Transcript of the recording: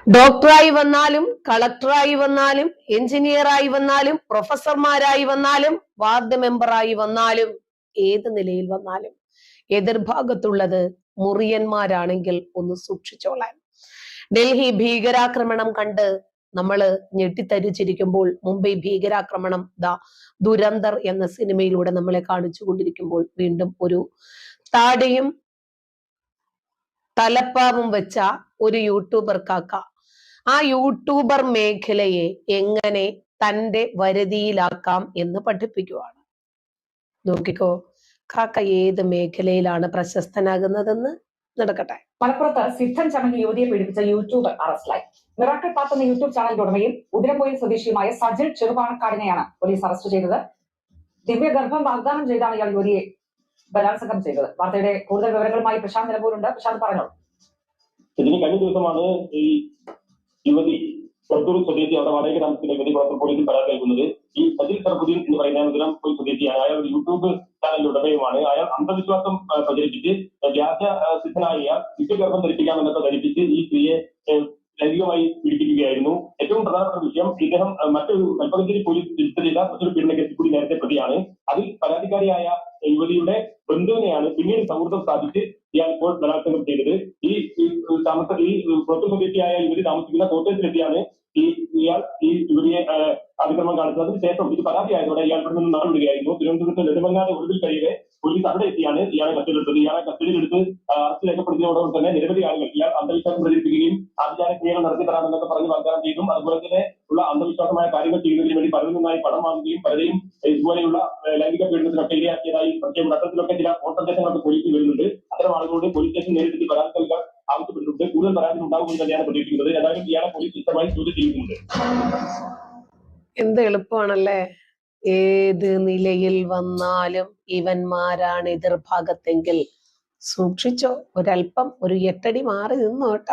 ഡോക്ടറായി വന്നാലും കളക്ടറായി വന്നാലും എഞ്ചിനീയറായി വന്നാലും പ്രൊഫസർമാരായി വന്നാലും വാർഡ് മെമ്പറായി വന്നാലും ഏത് നിലയിൽ വന്നാലും എതിർഭാഗത്തുള്ളത് മുറിയന്മാരാണെങ്കിൽ ഒന്ന് സൂക്ഷിച്ചോളാൻ. ഡൽഹി ഭീകരാക്രമണം കണ്ട് നമ്മള് ഞെട്ടിത്തരിച്ചിരിക്കുമ്പോൾ, മുംബൈ ഭീകരാക്രമണം ദുരന്തർ എന്ന സിനിമയിലൂടെ നമ്മളെ കാണിച്ചു കൊണ്ടിരിക്കുമ്പോൾ വീണ്ടും ഒരു താടിയും തലപ്പാവും വെച്ച ഒരു യൂട്യൂബർ കാക്ക ആ യൂട്യൂബർ മേഖലയെ എങ്ങനെ തന്റെ വരുതിയിലാക്കാം എന്ന് പഠിപ്പിക്കുകയാണ്. നോക്കിക്കോ, കാക്ക ഏത് മേഖലയിലാണ് പ്രശസ്തനാകുന്നതെന്ന്. നടക്കട്ടെ. മലപ്പുറത്ത് സിദ്ധൻ ചമഞ്ഞ് യുവതിയെ പീഡിപ്പിച്ച യൂട്യൂബർ അറസ്റ്റിലായി. മിറാക്കിൾ പാത്ത് എന്ന യൂട്യൂബ് ചാനലിന്റെ ഉടമയും ഉദിരംകോയിൽ സ്വദേശിയുമായ സജിൽ ചെറുപാണക്കാടിനെയാണ് പോലീസ് അറസ്റ്റ് ചെയ്തത്. ദിവ്യഗർഭം വാഗ്ദാനം ചെയ്താണ് ഇയാൾ യുവതിയെ ബലാത്സംഗം ചെയ്തത്. വാർത്തയുടെ കൂടുതൽ വിവരങ്ങളുമായി പ്രശാന്ത് നിലമ്പൂരുണ്ട്. പ്രശാന്ത് പറഞ്ഞോളൂ. ഇതിന് കഴിഞ്ഞ ദിവസമാണ് ഈ യുവതി കൊട്ടൂർ സ്വദേശി അവിടെ വാടക താമസിക്കുന്ന യുവതി പോലീസിൽ പരാതി നൽകുന്നത്. ഈ സജിൽ സർഫുദ്ദീൻ എന്ന് പറയുന്ന ഉദിരംകോയിൽ സ്വദേശിയാണ്. അയാൾ ഒരു യൂട്യൂബ് ചാനലിന്റെ ഉടമയുമാണ്. അയാൾ അന്ധവിശ്വാസം പ്രചരിപ്പിച്ച് വ്യാജ സിദ്ധനായ ദിവ്യഗർഭം ധരിപ്പിക്കാമെന്നൊക്കെ ധരിപ്പിച്ച് ഈ സ്ത്രീയെ ലൈംഗികമായി പീഡിപ്പിക്കുകയായിരുന്നു. ഏറ്റവും പ്രധാനപ്പെട്ട വിഷയം, ഇദ്ദേഹം മറ്റൊരു കൽപ്പകഞ്ചേരി പോലീസ് രജിസ്റ്റർ ചെയ്ത മറ്റൊരു പീഡന കേസിൽ കൂടി നേരത്തെ പ്രതിയാണ്. അതിൽ പരാതിക്കാരിയായ യുവതിയുടെ ബന്ധുവിനെയാണ് പിന്നീട് സൗഹൃദം സ്ഥാപിച്ച് ഇയാൾ ഇപ്പോൾ ബലാത്സംഗം ചെയ്തത്. ഈ പുറത്തു സ്വദേശിയായ യുവതി താമസിക്കുന്ന കോട്ടയത്തിലെത്തിയാണ് ഇയാൾ ഈ യുവതിയെ അതിക്രമം കാണിച്ചത്. അതിനുശേഷം ഇത് പരാതിയായതോടെ ഇയാൾ ഇവിടെ നിന്ന് നാടുവിടുകയായിരുന്നു. തിരുവനന്തപുരത്ത് നെടുമങ്ങാട് ഒടുവിൽ കഴിയെ പോലീസ് അവിടെ എത്തിയാണ് ഇയാളെ കസ്റ്റഡിയിലെടുത്തത്. ഇയാളെ കസ്റ്റഡിയിലെടുത്ത് അറസ്റ്റ് രേഖപ്പെടുത്തിയതോടൊപ്പം തന്നെ നിരവധി ആളുകൾ ഇയാൾ അന്ധവിശ്വാസം പ്രചരിപ്പിക്കുകയും ആഭിചാര ക്രിയകൾ നടത്തി തരാമെന്നൊക്കെ പറഞ്ഞ് വാഗ്ദാനം ചെയ്തും അതുപോലെ തന്നെ ഉള്ള അന്ധവിശ്വാസമായ കാര്യങ്ങൾ ചെയ്യുന്നതിന് വേണ്ടി പലരിൽ നിന്നായി പണം വാങ്ങുകയും പലരെയും ഇതുപോലെയുള്ള ലൈംഗിക പീഡനത്തിനൊക്കെ ഇരയാക്കിയതായി പ്രത്യേകം അത്തരത്തിലൊക്കെ ചില കോൺസെൻട്രേഷനൊക്കെ പോലീസിൽ വരുന്നുണ്ട്. അത്തരം ആളുകളോട് പോലീസ് സ്റ്റേഷൻ നേരിട്ട് പരാതി നൽകാൻ ആവശ്യപ്പെട്ടിട്ടുണ്ട്. കൂടുതൽ പരാതി ഉണ്ടാകുമെന്ന് തന്നെയാണ് പ്രതീക്ഷിക്കുന്നത്. ഏതായാലും ഇയാളെ പോലീസ് വ്യക്തമായി ചോദ്യം ചെയ്യുന്നുണ്ട്. എന്ത് എളുപ്പമാണല്ലേ. ഏത് നിലയിൽ വന്നാലും ഇവന്മാരാണ് എതിർഭാഗത്തെങ്കിൽ സൂക്ഷിച്ചോ, ഒരല്പം ഒരു 8 അടി മാറി നിന്നോട്ടാ.